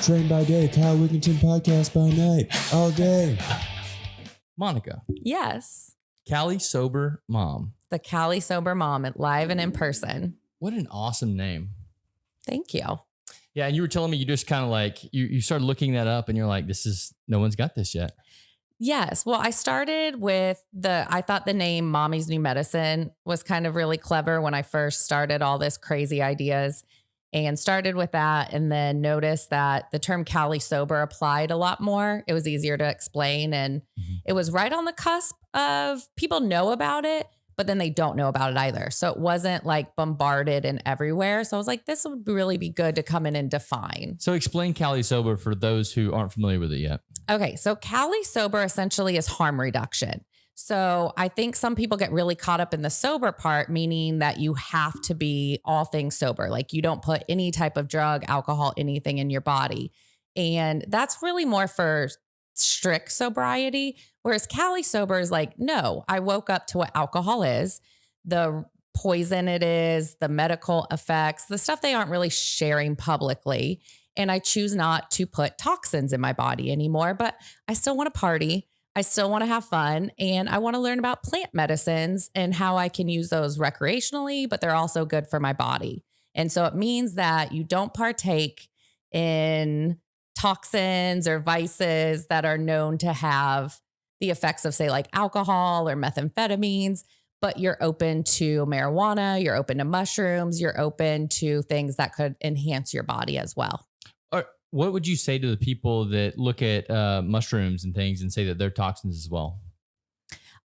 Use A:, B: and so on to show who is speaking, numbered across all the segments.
A: Train by day, Kyle Wigginton podcast by night, all day.
B: Monica.
C: Yes.
B: Cali Sober Mom.
C: The Cali Sober Mom, live and in person.
B: What an awesome name.
C: Thank you.
B: Yeah, and you were telling me you just kind of like, you started looking that up and you're like, no one's got this yet.
C: Yes. Well, I started with I thought the name Mommy's New Medicine was kind of really clever when I first started all this crazy ideas, and started with that, and then noticed that the term Cali Sober applied a lot more. It was easier to explain, and it was right on the cusp of people know about it, but then they don't know about it either. So it wasn't like bombarded and everywhere. So I was like, this would really be good to come in and define.
B: So explain Cali Sober for those who aren't familiar with it yet.
C: Okay. So Cali Sober essentially is harm reduction. So I think some people get really caught up in the sober part, meaning that you have to be all things sober. Like you don't put any type of drug, alcohol, anything in your body. And that's really more for strict sobriety. Whereas Cali Sober is like, no, I woke up to what alcohol is, the poison it is, the medical effects, the stuff they aren't really sharing publicly. And I choose not to put toxins in my body anymore, but I still want to party. I still want to have fun, and I want to learn about plant medicines and how I can use those recreationally, but they're also good for my body. And so it means that you don't partake in toxins or vices that are known to have the effects of, say, like alcohol or methamphetamines, but you're open to marijuana, you're open to mushrooms, you're open to things that could enhance your body as well.
B: What would you say to the people that look at mushrooms and things and say that they're toxins as well?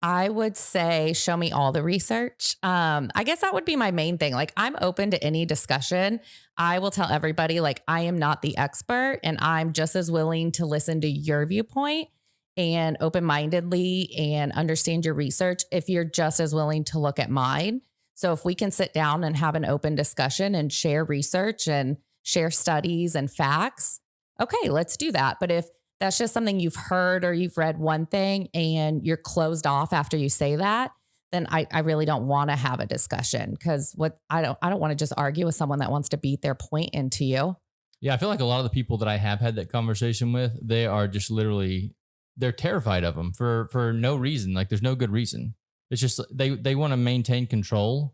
C: I would say, show me all the research. I guess that would be my main thing. Like, I'm open to any discussion. I will tell everybody, like, I am not the expert, and I'm just as willing to listen to your viewpoint and open-mindedly and understand your research if you're just as willing to look at mine. So if we can sit down and have an open discussion and share research and share studies and facts, okay, let's do that. But if that's just something you've heard or you've read one thing and you're closed off after you say that, then I really don't want to have a discussion, because I don't want to just argue with someone that wants to beat their point into you.
B: Yeah, I feel like a lot of the people that I have had that conversation with, they are just literally, they're terrified of them for no reason. Like there's no good reason. It's just they want to maintain control,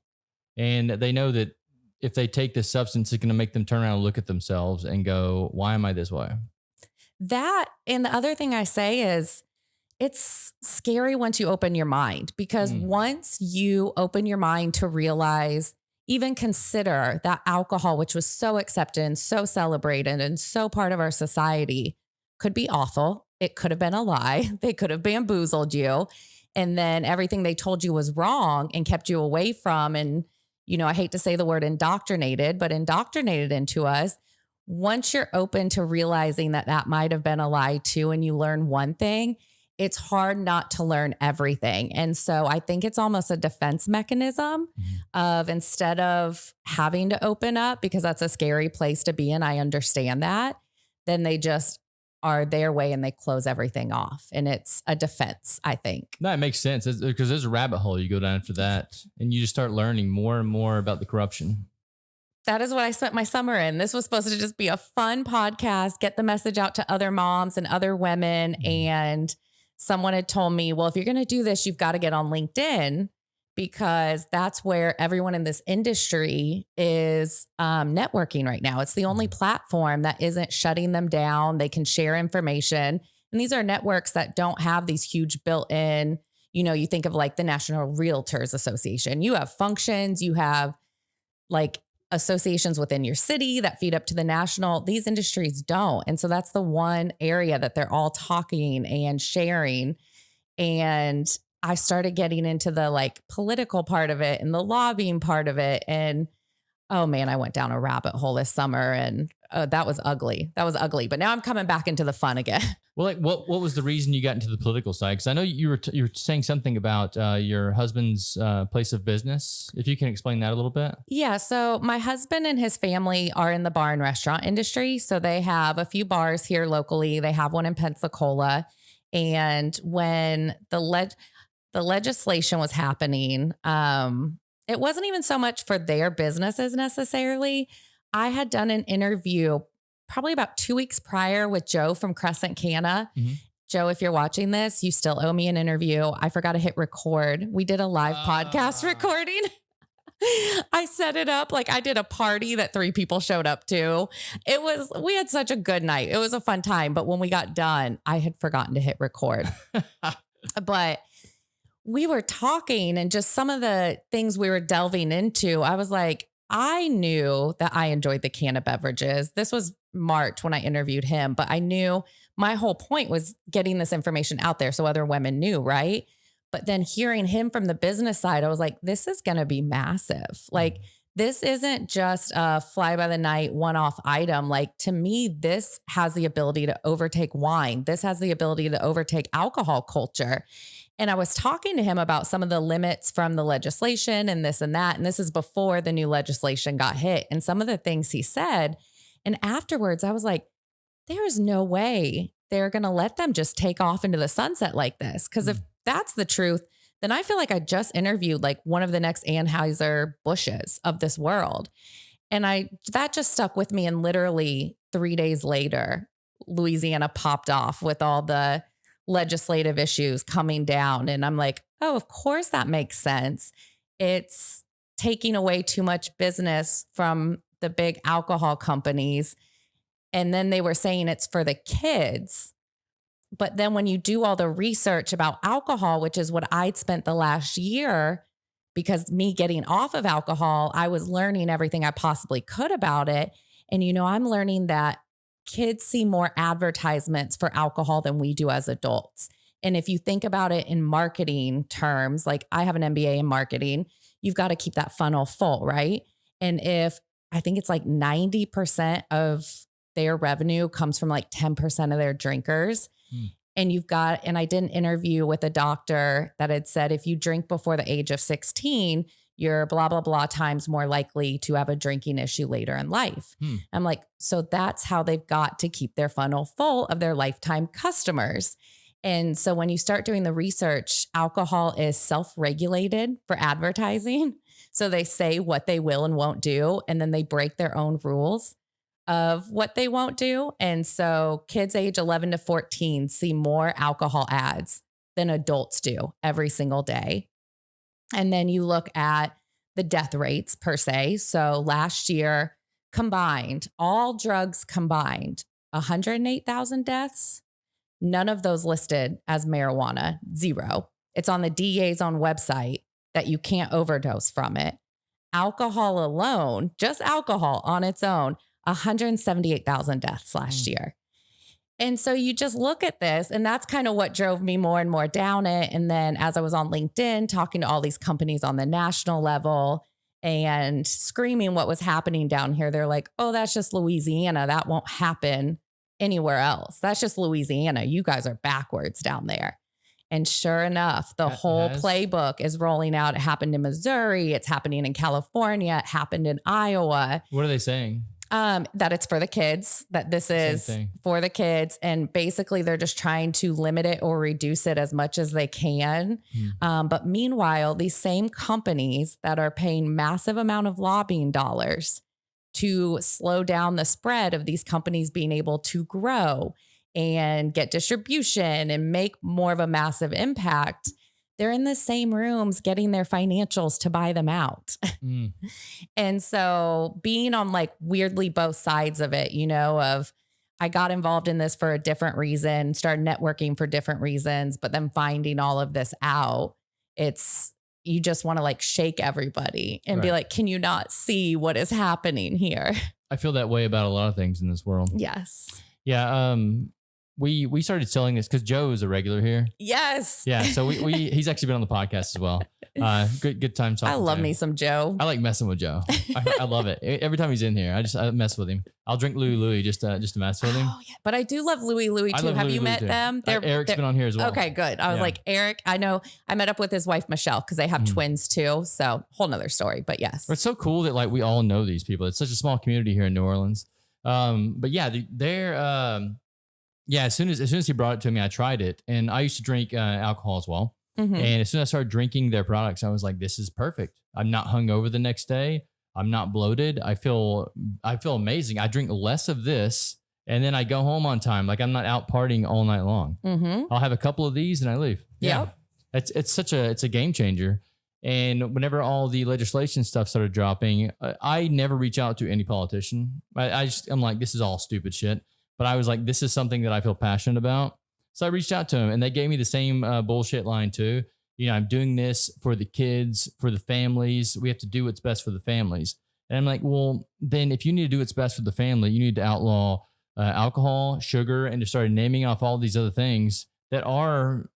B: and they know that if they take this substance, it's going to make them turn around and look at themselves and go, why am I this way?
C: That, and the other thing I say is, it's scary once you open your mind, because once you open your mind to realize, even consider that alcohol, which was so accepted and so celebrated and so part of our society, could be awful. It could have been a lie. They could have bamboozled you. And then everything they told you was wrong and kept you away from, and I hate to say the word indoctrinated, but indoctrinated into us. Once you're open to realizing that that might have been a lie too, and you learn one thing, it's hard not to learn everything. And so I think it's almost a defense mechanism of, instead of having to open up, because that's a scary place to be in, I understand that, then they just are their way and they close everything off. And it's a defense, I think.
B: That makes sense, because there's a rabbit hole you go down after that, and you just start learning more and more about the corruption.
C: That is what I spent my summer in. This was supposed to just be a fun podcast, get the message out to other moms and other women. And someone had told me, well, if you're going to do this, you've got to get on LinkedIn, because that's where everyone in this industry is networking right now. It's the only platform that isn't shutting them down. They can share information. And these are networks that don't have these huge built-in, you think of like the National Realtors Association. You have functions, you have like associations within your city that feed up to the national. These industries don't. And so that's the one area that they're all talking and sharing. And I started getting into the like political part of it and the lobbying part of it. And oh man, I went down a rabbit hole this summer, and that was ugly. That was ugly. But now I'm coming back into the fun again.
B: Well, like what was the reason you got into the political side? Because I know you were saying something about your husband's place of business. If you can explain that a little bit. Yeah.
C: So my husband and his family are in the bar and restaurant industry. So they have a few bars here locally. They have one in Pensacola. And when the legislation was happening, it wasn't even so much for their businesses necessarily. I had done an interview probably about 2 weeks prior with Joe from Crescent Canna. Joe, if you're watching this, you still owe me an interview. I forgot to hit record. We did a live podcast recording. I set it up like I did a party that 3 people showed up to. We had such a good night. It was a fun time. But when we got done, I had forgotten to hit record. But we were talking and just some of the things we were delving into, I was like, I knew that I enjoyed the can of beverages. This was March when I interviewed him, but I knew my whole point was getting this information out there so other women knew, right? But then hearing him from the business side, I was like, this is going to be massive. Like, this isn't just a fly by the night one-off item. Like, to me, this has the ability to overtake wine. This has the ability to overtake alcohol culture. And I was talking to him about some of the limits from the legislation and this and that. And this is before the new legislation got hit. And some of the things he said. And afterwards, I was like, there is no way they're going to let them just take off into the sunset like this. Because if that's the truth, then I feel like I just interviewed like one of the next Anheuser-Busches of this world. And that just stuck with me. And literally 3 days later, Louisiana popped off with all the legislative issues coming down. And I'm like, oh, of course that makes sense. It's taking away too much business from the big alcohol companies. And then they were saying it's for the kids. But then when you do all the research about alcohol, which is what I'd spent the last year, because me getting off of alcohol, I was learning everything I possibly could about it. And, I'm learning that kids see more advertisements for alcohol than we do as adults. And if you think about it in marketing terms, like I have an MBA in marketing, you've got to keep that funnel full, right? And if I think it's like 90% of their revenue comes from like 10% of their drinkers. And I did an interview with a doctor that had said, if you drink before the age of 16, you're blah, blah, blah times more likely to have a drinking issue later in life. I'm like, so that's how they've got to keep their funnel full of their lifetime customers. And so when you start doing the research, alcohol is self-regulated for advertising. So they say what they will and won't do, and then they break their own rules of what they won't do. And so kids age 11 to 14 see more alcohol ads than adults do every single day. And then you look at the death rates per se. So last year combined, all drugs combined, 108,000 deaths. None of those listed as marijuana, 0. It's on the DEA's own website that you can't overdose from it. Alcohol alone, just alcohol on its own, 178,000 deaths last year. And so you just look at this, and that's kind of what drove me more and more down it. And then as I was on LinkedIn, talking to all these companies on the national level and screaming what was happening down here, they're like, oh, that's just Louisiana. That won't happen anywhere else. That's just Louisiana. You guys are backwards down there. And sure enough, the whole playbook is rolling out. It happened in Missouri. It's happening in California. It happened in Iowa.
B: What are they saying?
C: That it's for the kids, that this is for the kids. And basically they're just trying to limit it or reduce it as much as they can. But meanwhile, these same companies that are paying massive amount of lobbying dollars to slow down the spread of these companies being able to grow and get distribution and make more of a massive impact, they're in the same rooms getting their financials to buy them out. And so being on like weirdly both sides of it, of I got involved in this for a different reason, started networking for different reasons, but then finding all of this out, you just want to like shake everybody and be like, can you not see what is happening here?
B: I feel that way about a lot of things in this world.
C: Yes.
B: Yeah. We started selling this because Joe is a regular here.
C: Yes.
B: Yeah. So he's actually been on the podcast as well. Good time talking.
C: I love me some Joe.
B: I like messing with Joe. I love it. Every time he's in here, I mess with him. I'll drink Louis just to mess with him.
C: Oh, yeah. But I do love Louis too. Have you met them?
B: Eric's been on here as well.
C: Okay, good. I was like, Eric, I know I met up with his wife, Michelle, because they have twins too. So whole nother story, but yes.
B: It's so cool that like we all know these people. It's such a small community here in New Orleans. But yeah, they're, yeah, as soon as he brought it to me, I tried it, and I used to drink alcohol as well. And as soon as I started drinking their products, I was like, "This is perfect. I'm not hungover the next day. I'm not bloated. I feel amazing. I drink less of this And then I go home on time. Like I'm not out partying all night long.
C: Mm-hmm.
B: I'll have a couple of these and I leave.
C: Yep.
B: It's a game changer. And whenever all the legislation stuff started dropping, I never reach out to any politician. I'm like, this is all stupid shit. But I was like, this is something that I feel passionate about. So I reached out to them and they gave me the same bullshit line too. You know, I'm doing this for the kids, for the families. We have to do what's best for the families. And I'm like, well, then if you need to do what's best for the family, you need to outlaw alcohol, sugar, and just start naming off all these other things that are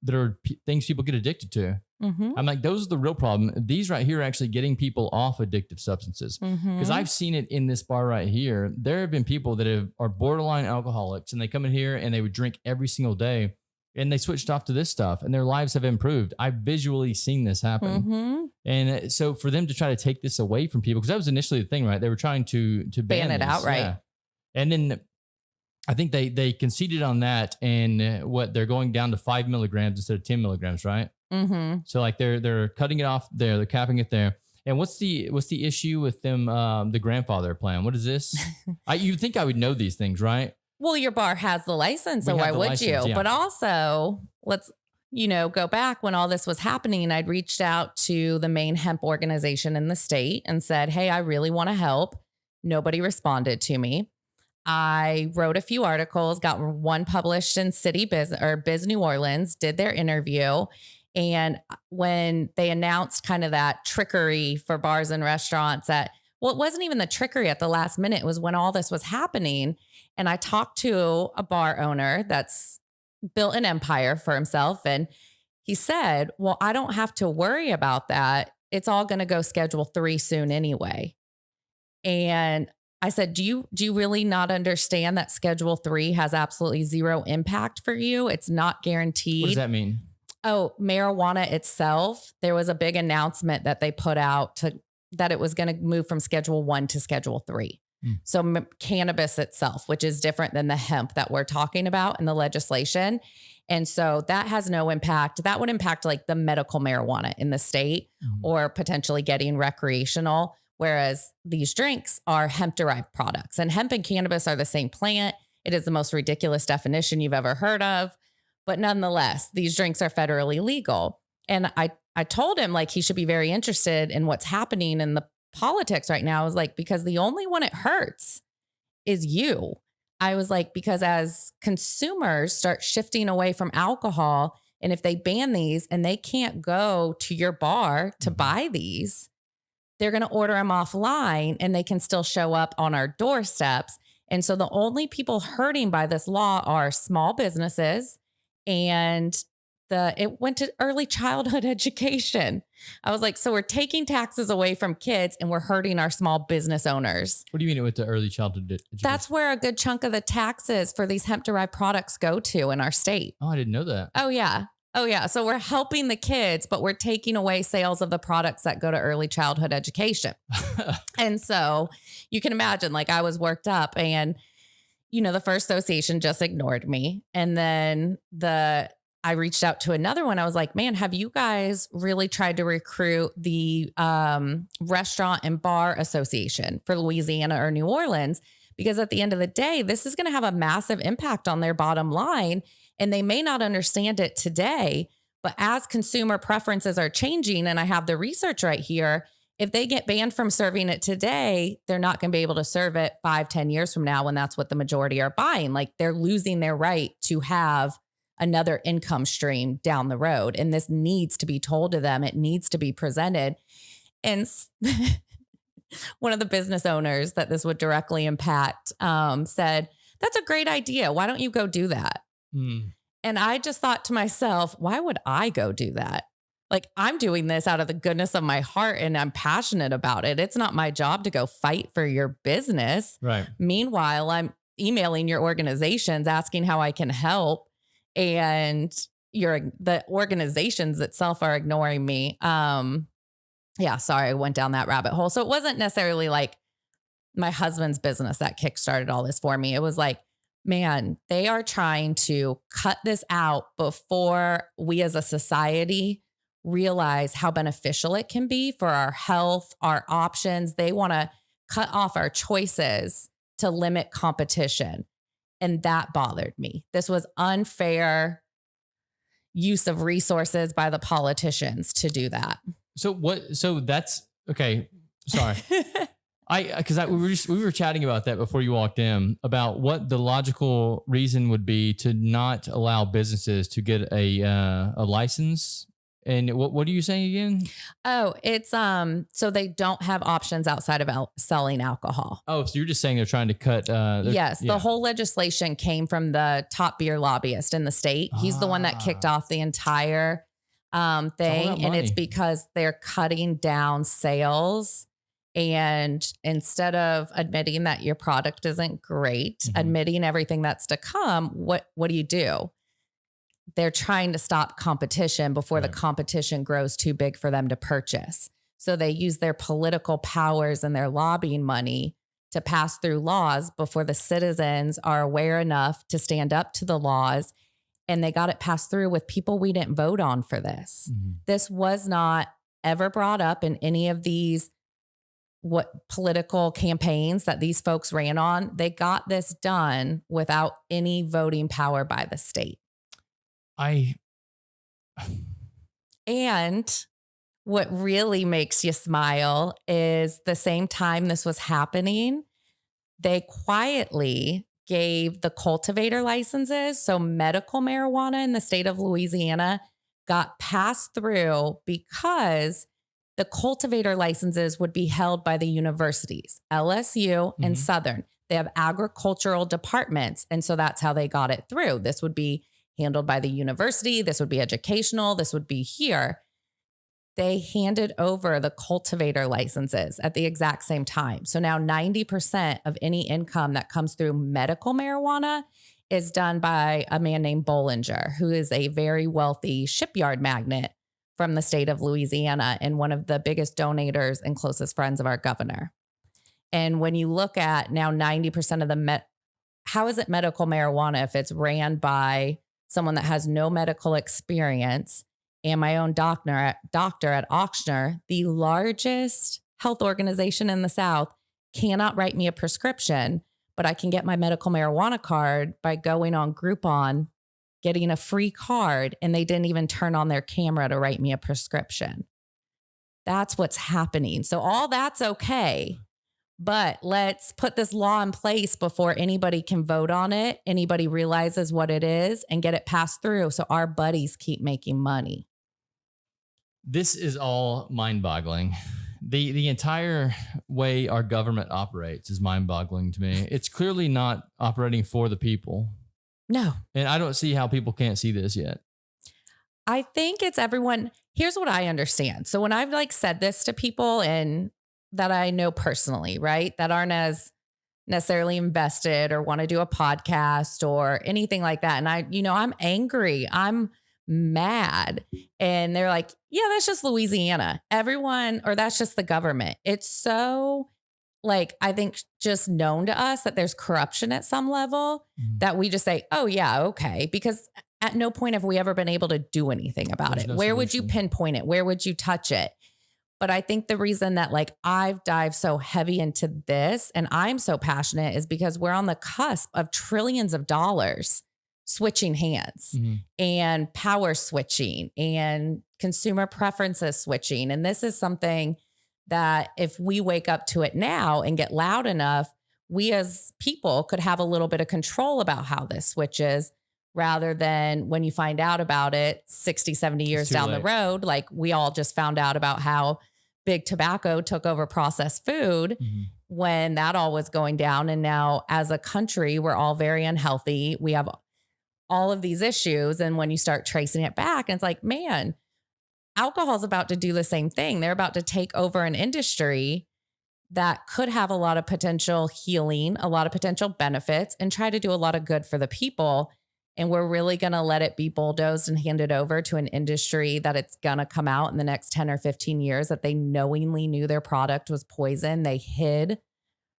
B: things people get addicted to.
C: Mm-hmm.
B: I'm like, those are the real problem. These right here are actually getting people off addictive substances. Because I've seen it in this bar right here. There have been people that are borderline alcoholics and they come in here and they would drink every single day and they switched off to this stuff and their lives have improved. I've visually seen this happen.
C: Mm-hmm.
B: And so for them to try to take this away from people, because that was initially the thing, right? They were trying to ban
C: it
B: these.
C: outright.
B: Yeah. And then I think they conceded on that and they're going down to 5 milligrams instead of 10 milligrams, right?
C: Mm-hmm.
B: So like they're cutting it off there, they're capping it there. And what's the issue with them? The grandfather plan. What is this? You'd think I would know these things, right?
C: Well, your bar has the license, so why would you?
B: Yeah.
C: But also, let's go back when all this was happening. I'd reached out to the main hemp organization in the state and said, "Hey, I really want to help." Nobody responded to me. I wrote a few articles, got one published in Biz New Orleans, did their interview. And when they announced kind of that trickery for bars and restaurants it wasn't even the trickery at the last minute. It was when all this was happening. And I talked to a bar owner that's built an empire for himself. And he said, well, I don't have to worry about that. It's all going to go Schedule 3 soon anyway. And I said, do you really not understand that Schedule 3 has absolutely zero impact for you? It's not guaranteed.
B: What does that mean?
C: Oh, marijuana itself, there was a big announcement that they put out that it was going to move from Schedule 1 to Schedule 3. So cannabis itself, which is different than the hemp that we're talking about in the legislation. And so that has no impact. That would impact like the medical marijuana in the state or potentially getting recreational, whereas these drinks are hemp-derived products. And hemp and cannabis are the same plant. It is the most ridiculous definition you've ever heard of. But nonetheless, these drinks are federally legal. And I told him like he should be very interested in what's happening in the politics right now. I was like, because the only one it hurts is you. I was like, because as consumers start shifting away from alcohol, and if they ban these and they can't go to your bar to buy these, they're going to order them offline and they can still show up on our doorsteps. And so the only people hurting by this law are small businesses, and it went to early childhood education. I was like, so we're taking taxes away from kids and we're hurting our small business owners.
B: What do you mean it went to early childhood education?
C: That's where a good chunk of the taxes for these hemp-derived products go to in our state.
B: Oh, I didn't know that.
C: Oh, yeah. Oh, yeah. So we're helping the kids, but we're taking away sales of the products that go to early childhood education. And so you can imagine, like, I was worked up and, the first association just ignored me. And then I reached out to another one. I was like, man, have you guys really tried to recruit the Restaurant and Bar Association for Louisiana or New Orleans? Because at the end of the day, this is going to have a massive impact on their bottom line. And they may not understand it today, but as consumer preferences are changing, and I have the research right here, if they get banned from serving it today, they're not going to be able to serve it 5-10 years from now when that's what the majority are buying. Like they're losing their right to have another income stream down the road. And this needs to be told to them. It needs to be presented. And one of the business owners that this would directly impact said, that's a great idea. Why don't you go do that? And I just thought to myself, why would I go do that? Like, I'm doing this out of the goodness of my heart and I'm passionate about it. It's not my job to go fight for your business.
B: Right.
C: Meanwhile, I'm emailing your organizations asking how I can help. And the organizations itself are ignoring me. Yeah, sorry, I went down that rabbit hole. So it wasn't necessarily like my husband's business that kickstarted all this for me. It was like, man, they are trying to cut this out before we as a society realize how beneficial it can be for our health, our options. They want to cut off our choices to limit competition. And that bothered me. This was unfair use of resources by the politicians to do that.
B: So that's okay. Sorry. We were chatting about that before you walked in about what the logical reason would be to not allow businesses to get a license. And what are you saying again?
C: Oh, it's so they don't have options outside of selling alcohol.
B: Oh, so you're just saying they're trying to cut.
C: Yes, the whole legislation came from the top beer lobbyist in the state. He's the one that kicked off the entire thing, and it's because they're cutting down sales. And instead of admitting that your product isn't great, admitting everything that's to come, what do? They're trying to stop competition before the competition grows too big for them to purchase. So they use their political powers and their lobbying money to pass through laws before the citizens are aware enough to stand up to the laws. And they got it passed through with people we didn't vote on for this. This was not ever brought up in any of these political campaigns that these folks ran on. They got this done without any voting power by the state. And what really makes you smile is the same time this was happening, they quietly gave the cultivator licenses. So medical marijuana in the state of Louisiana got passed through because the cultivator licenses would be held by the universities, LSU and Southern. They have agricultural departments. And so that's how they got it through. This would be handled by the university. This would be educational. This would be here. They handed over the cultivator licenses at the exact same time. So now 90% of any income that comes through medical marijuana is done by a man named Bollinger, who is a very wealthy shipyard magnate from the state of Louisiana and one of the biggest donators and closest friends of our governor. And when you look at now 90% of how is it medical marijuana if it's ran by someone that has no medical experience? And my own doctor at Ochsner, the largest health organization in the South, cannot write me a prescription, but I can get my medical marijuana card by going on Groupon, getting a free card, and they didn't even turn on their camera to write me a prescription. That's what's happening. So all that's okay, but let's put this law in place before anybody can vote on it, anybody realizes what it is, and get it passed through so our buddies keep making money.
B: This is all mind-boggling. The entire way our government operates is mind-boggling to me. It's clearly not operating for the people.
C: No.
B: And I don't see how people can't see this yet.
C: I think it's everyone. Here's what I understand. So when I've said this to people and that I know personally, right, that aren't as necessarily invested or want to do a podcast or anything like that. And I'm angry. I'm mad. And they're like, yeah, that's just Louisiana. Everyone, or that's just the government. It's so I think just known to us that there's corruption at some level that we just say, oh yeah, okay. Because at no point have we ever been able to do anything about it. Where would you pinpoint it? Where would you touch it? But I think the reason that I've dived so heavy into this and I'm so passionate is because we're on the cusp of trillions of dollars switching hands and power switching and consumer preferences switching. And this is something that if we wake up to it now and get loud enough, we as people could have a little bit of control about how this switches rather than when you find out about it 60, 70 years down the road, we all just found out about how big tobacco took over processed food when that all was going down. And now as a country, we're all very unhealthy. We have all of these issues. And when you start tracing it back, and it's man, alcohol's about to do the same thing. They're about to take over an industry that could have a lot of potential healing, a lot of potential benefits, and try to do a lot of good for the people. And we're really going to let it be bulldozed and handed over to an industry that it's going to come out in the next 10 or 15 years that they knowingly knew their product was poison. They hid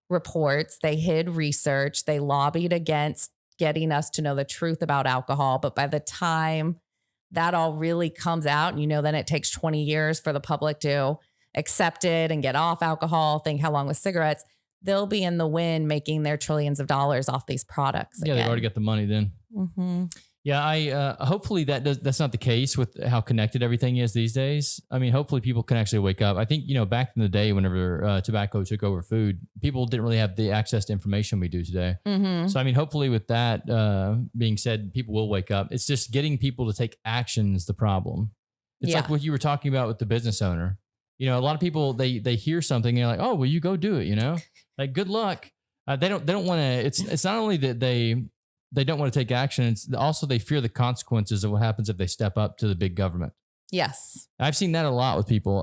C: reports, they hid research, they lobbied against getting us to know the truth about alcohol. But by the time that all really comes out, then it takes 20 years for the public to accept it and get off alcohol. Think how long with cigarettes. they'll be in the win making their trillions of dollars off these products.
B: Yeah, they've already got the money then.
C: Mm-hmm.
B: Yeah, I hopefully that's not the case with how connected everything is these days. I mean, hopefully people can actually wake up. I think, back in the day, whenever tobacco took over food, people didn't really have the access to information we do today.
C: Mm-hmm.
B: So, I mean, hopefully with that being said, people will wake up. It's just getting people to take action is the problem. It's like what you were talking about with the business owner. A lot of people, they hear something and they're like, oh, well, you go do it, like, good luck. They don't want to, it's not only that they don't want to take action. It's also they fear the consequences of what happens if they step up to the big government.
C: Yes.
B: I've seen that a lot with people.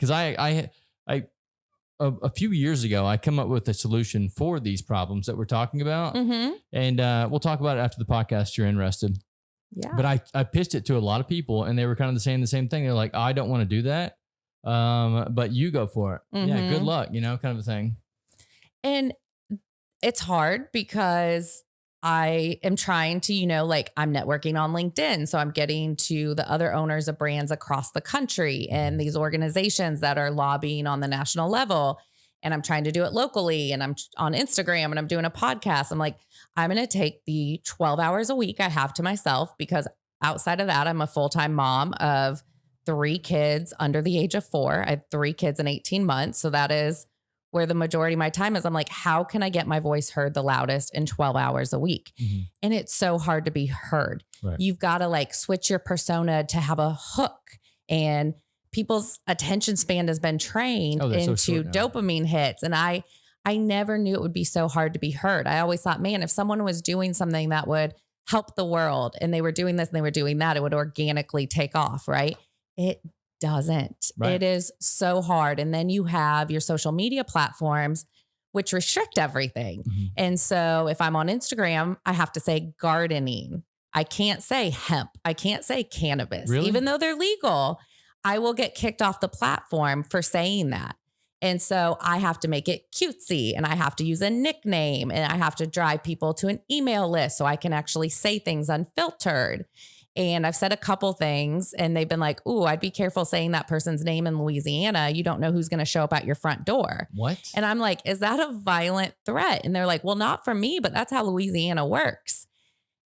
B: Cause I a few years ago, I come up with a solution for these problems that we're talking about.
C: Mm-hmm.
B: And we'll talk about it after the podcast if you're interested.
C: Yeah.
B: But I pitched it to a lot of people and they were kind of saying the same thing. They're like, I don't want to do that. But you go for it.
C: Mm-hmm.
B: Yeah. Good luck, kind of a thing.
C: And it's hard because I am trying to, like I'm networking on LinkedIn. So I'm getting to the other owners of brands across the country and these organizations that are lobbying on the national level. And I'm trying to do it locally. And I'm on Instagram and I'm doing a podcast. I'm like, I'm going to take the 12 hours a week I have to myself, because outside of that, I'm a full-time mom of 3 kids under the age of 4. I have 3 kids in 18 months. So that is where the majority of my time is. I'm like, how can I get my voice heard the loudest in 12 hours a week? Mm-hmm. And it's so hard to be heard. Right. You've got to like switch your persona to have a hook, and people's attention span has been trained into dopamine hits. And I never knew it would be so hard to be heard. I always thought, man, if someone was doing something that would help the world and they were doing this and they were doing that, it would organically take off. Right. It doesn't. Right. It is so hard. And then you have your social media platforms, which restrict everything. Mm-hmm. And so if I'm on Instagram, I have to say gardening. I can't say hemp. I can't say cannabis. Really? Even though they're legal, I will get kicked off the platform for saying that. And so I have to make it cutesy, and I have to use a nickname, and I have to drive people to an email list so I can actually say things unfiltered. And I've said a couple things and they've been like, ooh, I'd be careful saying that person's name in Louisiana. You don't know who's going to show up at your front door. What? And I'm like, is that a violent threat? And they're like, well, not for me, but that's how Louisiana works.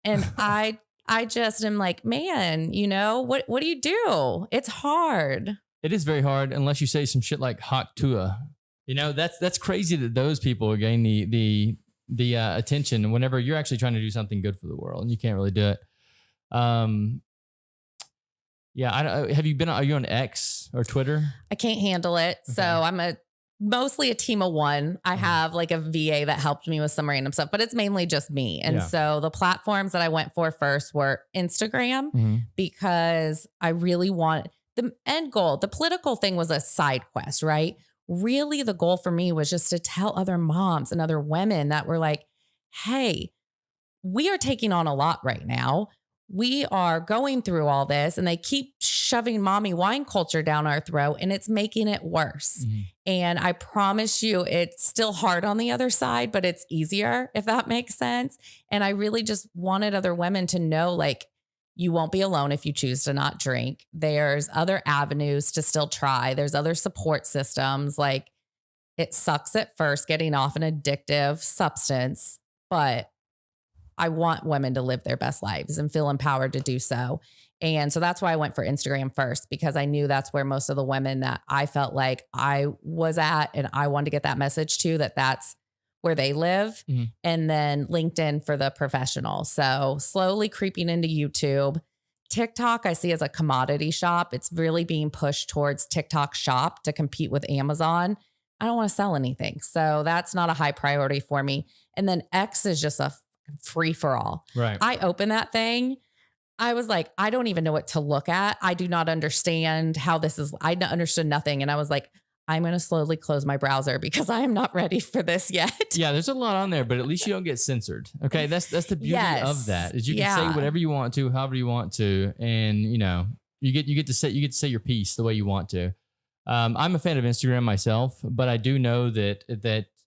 C: And I just am like, man, what do you do? It's hard. It is very hard unless you say some shit like hot tua. That's crazy that those people gain the attention whenever you're actually trying to do something good for the world and you can't really do it. Are you on X or Twitter? I can't handle it. Okay. So I'm mostly a team of one. I have like a VA that helped me with some random stuff, but it's mainly just me. And so the platforms that I went for first were Instagram, because I really want the end goal. The political thing was a side quest, right? Really, the goal for me was just to tell other moms and other women that were like, hey, we are taking on a lot right now. We are going through all this, and they keep shoving mommy wine culture down our throat, and it's making it worse. Mm-hmm. And I promise you, it's still hard on the other side, but it's easier, if that makes sense. And I really just wanted other women to know, like, you won't be alone if you choose to not drink. There's other avenues to still try. There's other support systems. Like, it sucks at first getting off an addictive substance, but I want women to live their best lives and feel empowered to do so. And so that's why I went for Instagram first, because I knew that's where most of the women that I felt like I was at and I wanted to get that message to, that's where they live. Mm-hmm. And then LinkedIn for the professional. So slowly creeping into YouTube. TikTok I see as a commodity shop. It's really being pushed towards TikTok shop to compete with Amazon. I don't want to sell anything. So that's not a high priority for me. And then X is just a free for all. Right. I opened that thing. I was like, I don't even know what to look at. I do not understand how this is. I understood nothing. And I was like, I'm going to slowly close my browser because I am not ready for this yet. Yeah, there's a lot on there, but at least you don't get censored. Okay, that's the beauty of that, is you can say whatever you want to, however you want to, and you get to say your piece the way you want to. I'm a fan of Instagram myself, but I do know that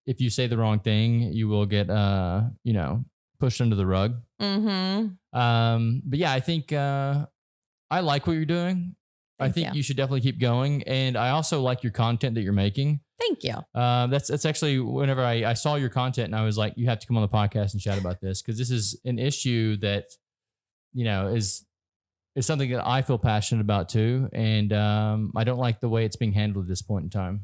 C: if you say the wrong thing, you will get pushed under the rug. Mm-hmm. But yeah, I think I like what you're doing. I think you should definitely keep going. And I also like your content that you're making. Thank you.
B: That's actually whenever I saw your content and I was like, you have to come on the podcast and chat about this because this is an issue that, is something that I feel passionate about too. And I don't like the way it's being handled at this point in time.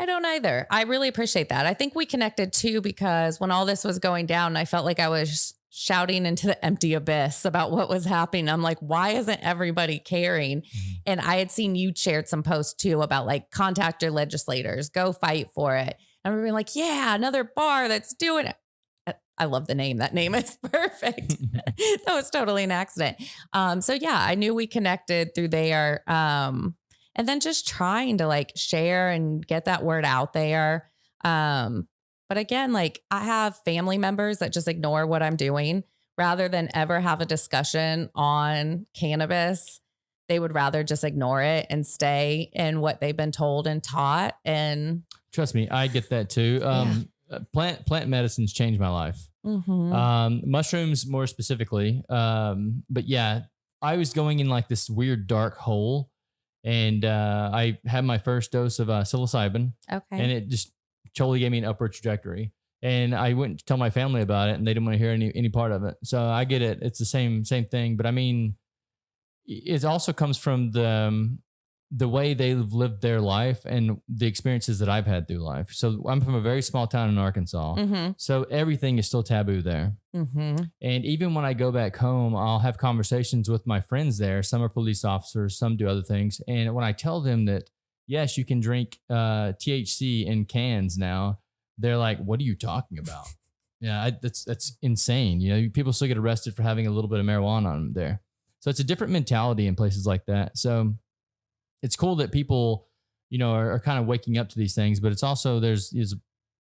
C: I don't either. I really appreciate that. I think we connected too because when all this was going down, I felt like I was shouting into the empty abyss about what was happening. I'm like, why isn't everybody caring? And I had seen you shared some posts too about like contact your legislators, go fight for it. And we're like, yeah, another bar that's doing it. I love the name. That name is perfect. That was totally an accident. So yeah, I knew we connected through there. And then just trying to like share and get that word out there. But again, like I have family members that just ignore what I'm doing rather than ever have a discussion on cannabis. They would rather just ignore it and stay in what they've been told and taught. And
B: trust me, I get that too. Plant medicines changed my life. Mushrooms more specifically. But yeah, I was going in like this weird dark hole and I had my first dose of psilocybin.
C: Okay.
B: And it just totally gave me an upward trajectory. And I went to tell my family about it and they didn't want to hear any part of it. So I get it. It's the same thing. But I mean, it also comes from the way they've lived their life and the experiences that I've had through life. So I'm from a very small town in Arkansas. So everything is still taboo there. And even when I go back home, I'll have conversations with my friends there. Some are police officers, some do other things. And when I tell them that, yes, you can drink THC in cans now, they're like, what are you talking about? Yeah, that's insane. People still get arrested for having a little bit of marijuana on them there. So it's a different mentality in places like that. So it's cool that people, are kind of waking up to these things, but it's also it's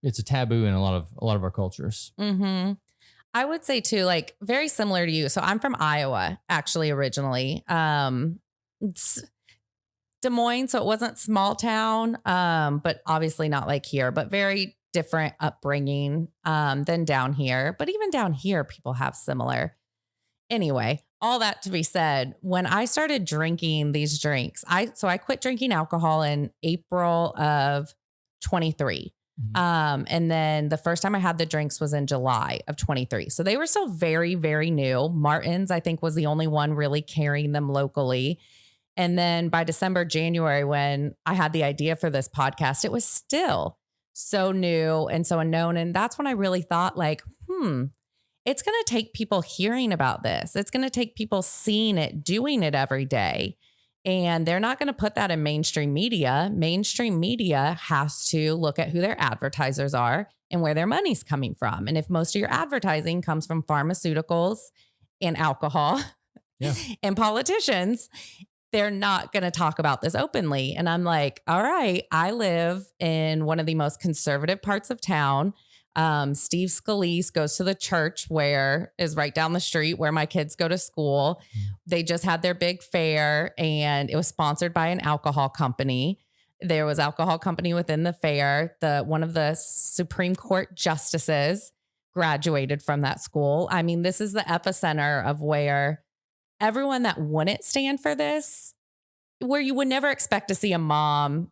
B: a taboo in a lot of our cultures.
C: I would say too, like very similar to you. So I'm from Iowa, actually, originally. It's Des Moines, so it wasn't small town, but obviously not like here, but very different upbringing than down here. But even down here, people have similar. Anyway, all that to be said, when I started drinking these drinks, I quit drinking alcohol in April of 23. And then the first time I had the drinks was in July of 23. So they were still very, very new. Martin's, I think, was the only one really carrying them locally. And then by December, January, when I had the idea for this podcast, it was still so new and so unknown. And that's when I really thought like, it's going to take people hearing about this. It's going to take people seeing it, doing it every day. And they're not going to put that in mainstream media. Mainstream media has to look at who their advertisers are and where their money's coming from. And if most of your advertising comes from pharmaceuticals and alcohol and politicians, they're not going to talk about this openly. And I'm like, all right, I live in one of the most conservative parts of town. Steve Scalise goes to the church is right down the street where my kids go to school. They just had their big fair and it was sponsored by an alcohol company. There was alcohol company within the fair. One of the Supreme Court justices graduated from that school. I mean, this is the epicenter of where everyone that wouldn't stand for this, where you would never expect to see a mom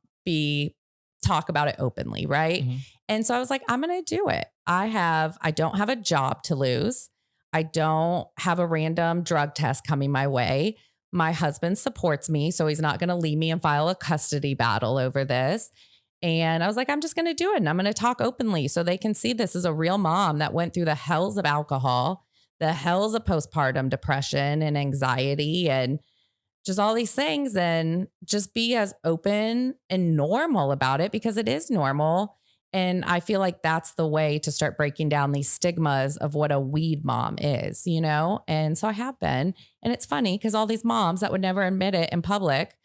C: talk about it openly. Right. And so I was like, I'm going to do it. I don't have a job to lose. I don't have a random drug test coming my way. My husband supports me, so he's not going to leave me and file a custody battle over this. And I was like, I'm just going to do it. And I'm going to talk openly so they can see this as a real mom that went through the hells of alcohol, the hells of postpartum depression and anxiety and just all these things, and just be as open and normal about it because it is normal. And I feel like that's the way to start breaking down these stigmas of what a weed mom is, And so I have been. And it's funny because all these moms that would never admit it in public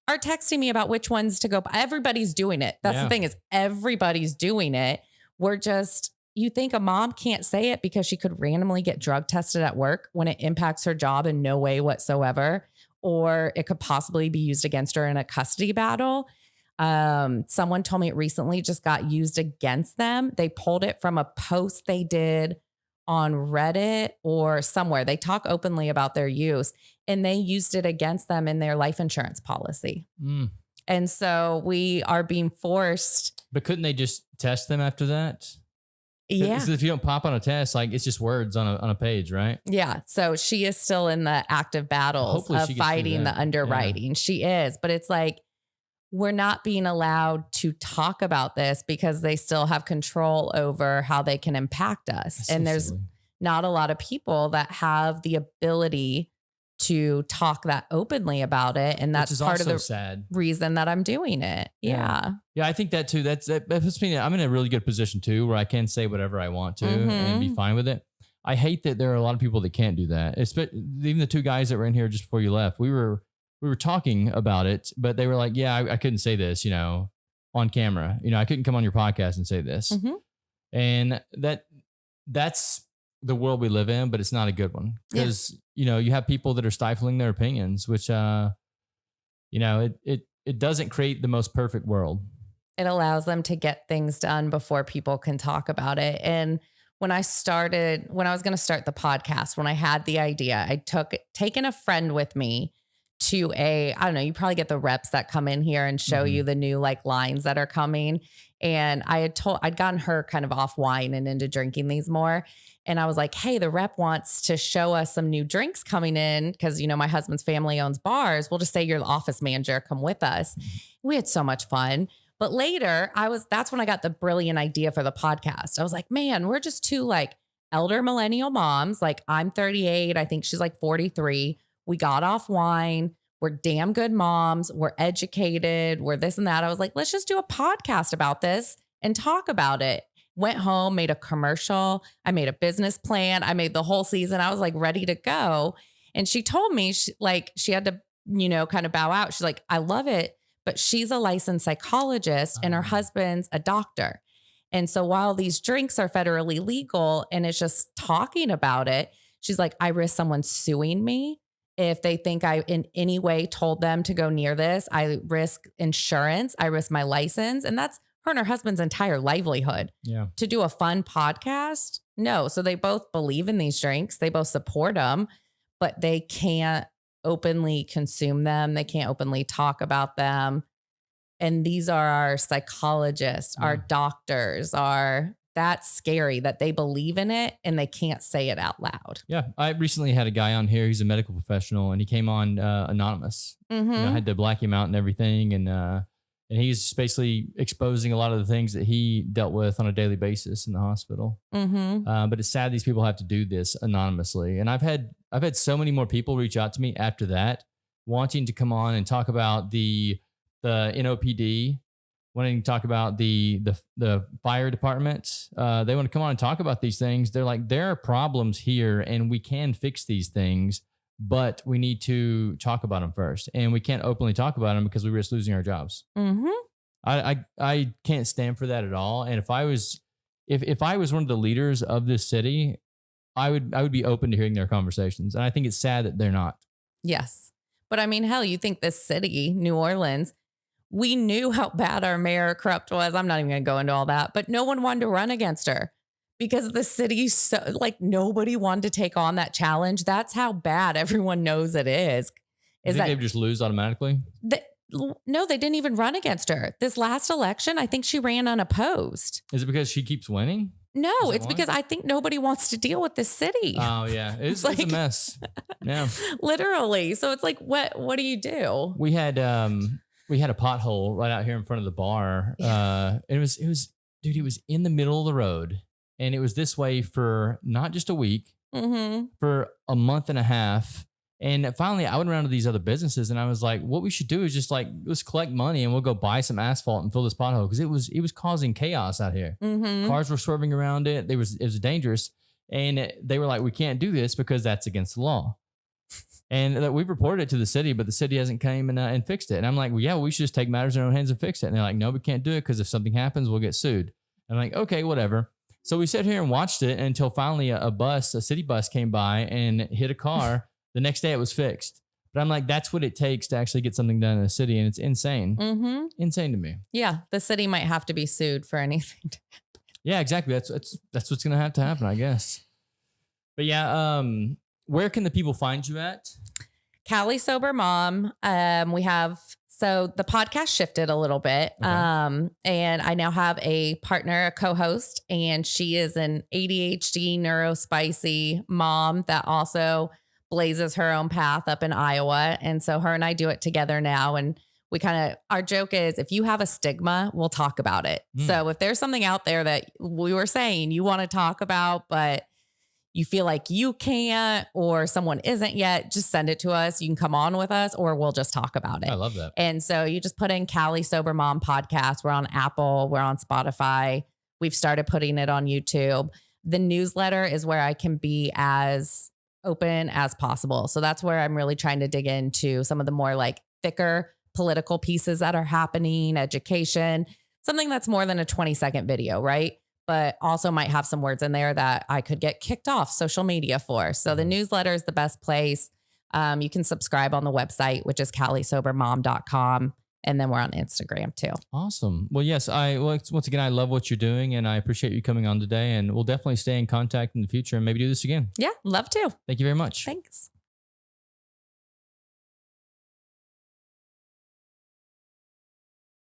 C: are texting me about which ones to go. Everybody's doing it. That's the thing, is everybody's doing it. You think a mom can't say it because she could randomly get drug tested at work when it impacts her job in no way whatsoever, or it could possibly be used against her in a custody battle. Someone told me it recently just got used against them. They pulled it from a post they did on Reddit or somewhere. They talk openly about their use, and they used it against them in their life insurance policy. And so we are being forced
B: But couldn't they just test them after that?
C: Yeah.
B: So if you don't pop on a test, like it's just words on a page, right?
C: Yeah. So she is still in the active battles
B: Hopefully
C: of
B: she gets through
C: fighting the
B: that.
C: underwriting. She is, but it's like, we're not being allowed to talk about this because they still have control over how they can impact us.
B: That's
C: And
B: so
C: there's
B: silly.
C: not a lot of people that have the ability to talk that openly about it. And
B: Which
C: that's
B: is
C: part of
B: also
C: the
B: sad.
C: reason that I'm doing it. Yeah.
B: Yeah, I think that too. That puts me. I'm in a really good position too, where I can say whatever I want to and be fine with it. I hate that there are a lot of people that can't do that. Even the two guys that were in here just before you left, we were talking about it, but they were like, "Yeah, I couldn't say this, on camera. I couldn't come on your podcast and say this." And that's the world we live in, but it's not a good one because you have people that are stifling their opinions, which it doesn't create the most perfect world.
C: It allows them to get things done before people can talk about it. And when I was going to start the podcast, when I had the idea, I taken a friend with me to I don't know, you probably get the reps that come in here and show you the new like lines that are coming. And I'd gotten her kind of off wine and into drinking these more. And I was like, hey, the rep wants to show us some new drinks coming in because, my husband's family owns bars. We'll just say you're the office manager, come with us. We had so much fun. But later that's when I got the brilliant idea for the podcast. I was like, man, we're just two like elder millennial moms. Like I'm 38. I think she's like 43. We got off wine. We're damn good moms. We're educated. We're this and that. I was like, let's just do a podcast about this and talk about it. Went home, made a commercial. I made a business plan. I made the whole season. I was like ready to go. And she told me she had to, kind of bow out. She's like, I love it. But she's a licensed psychologist and her husband's a doctor. And so while these drinks are federally legal and it's just talking about it, she's like, I risk someone suing me if they think I in any way told them to go near this. I risk insurance. I risk my license. And that's her and her husband's entire livelihood.
B: Yeah.
C: To do a fun podcast? No. So they both believe in these drinks. They both support them, but they can't openly consume them. They can't openly talk about them. And these are our psychologists, our doctors, that's scary that they believe in it and they can't say it out loud.
B: Yeah. I recently had a guy on here. He's a medical professional and he came on anonymous. I had to black him out and everything. And he's basically exposing a lot of the things that he dealt with on a daily basis in the hospital. But it's sad these people have to do this anonymously. And I've had so many more people reach out to me after that, wanting to come on and talk about the NOPD, wanting to talk about the fire department. They want to come on and talk about these things. They're like, there are problems here and we can fix these things, but we need to talk about them first. And we can't openly talk about them because we risk losing our jobs. I can't stand for that at all. And if I was one of the leaders of this city, I would be open to hearing their conversations. And I think it's sad that they're not.
C: Yes. But I mean, hell, you think this city, New Orleans, we knew how bad our mayor corrupt was. I'm not even going to go into all that, but no one wanted to run against her because the city's so like nobody wanted to take on that challenge. That's how bad everyone knows it is.
B: You think they would just lose automatically?
C: No, they didn't even run against her. This last election, I think she ran unopposed.
B: Is it because she keeps winning?
C: No, it's because I think nobody wants to deal with this city.
B: Oh yeah, it's a mess. Yeah,
C: literally. So it's like, what do you do?
B: We had a pothole right out here in front of the bar. It was in the middle of the road, and it was this way for not just a week, for a month and a half. And finally, I went around to these other businesses, and I was like, "What we should do is just like let's collect money, and we'll go buy some asphalt and fill this pothole because it was causing chaos out here. Cars were swerving around it. It was dangerous, and they were like, we can't do this because that's against the law. And we've reported it to the city, but the city hasn't came and fixed it. And I'm like, well, yeah, we should just take matters in our own hands and fix it. And they're like, no, we can't do it because if something happens, we'll get sued. And I'm like, okay, whatever. So we sat here and watched it until finally a city bus came by and hit a car. The next day it was fixed. But I'm like, that's what it takes to actually get something done in a city. And it's insane. Insane to me.
C: Yeah. The city might have to be sued for anything.
B: Yeah, exactly. That's what's going to have to happen, I guess. But yeah, where can the people find you at?
C: Cali Sober Mom. We have So the podcast shifted a little bit.
B: Okay.
C: And I now have a partner, a co-host, and she is an ADHD neurospicy mom that also blazes her own path up in Iowa. And so her and I do it together now. And we kind of, our joke is if you have a stigma, we'll talk about it. So if there's something out there that we were saying you want to talk about, but you feel like you can't or someone isn't yet, just send it to us. You can come on with us or we'll just talk about it.
B: I love that.
C: And so you just put in Cali Sober Mom podcast. We're on Apple. We're on Spotify. We've started putting it on YouTube. The newsletter is where I can be as open as possible. So that's where I'm really trying to dig into some of the more like thicker political pieces that are happening, education, something that's more than a 20-second video, right? But also might have some words in there that I could get kicked off social media for. So the newsletter is the best place. You can subscribe on the website, which is calisobermom.com. And then we're on Instagram too.
B: Awesome. Well, yes, once again, I love what you're doing and I appreciate you coming on today, and we'll definitely stay in contact in the future and maybe do this again.
C: Yeah, love to.
B: Thank you very much.
C: Thanks.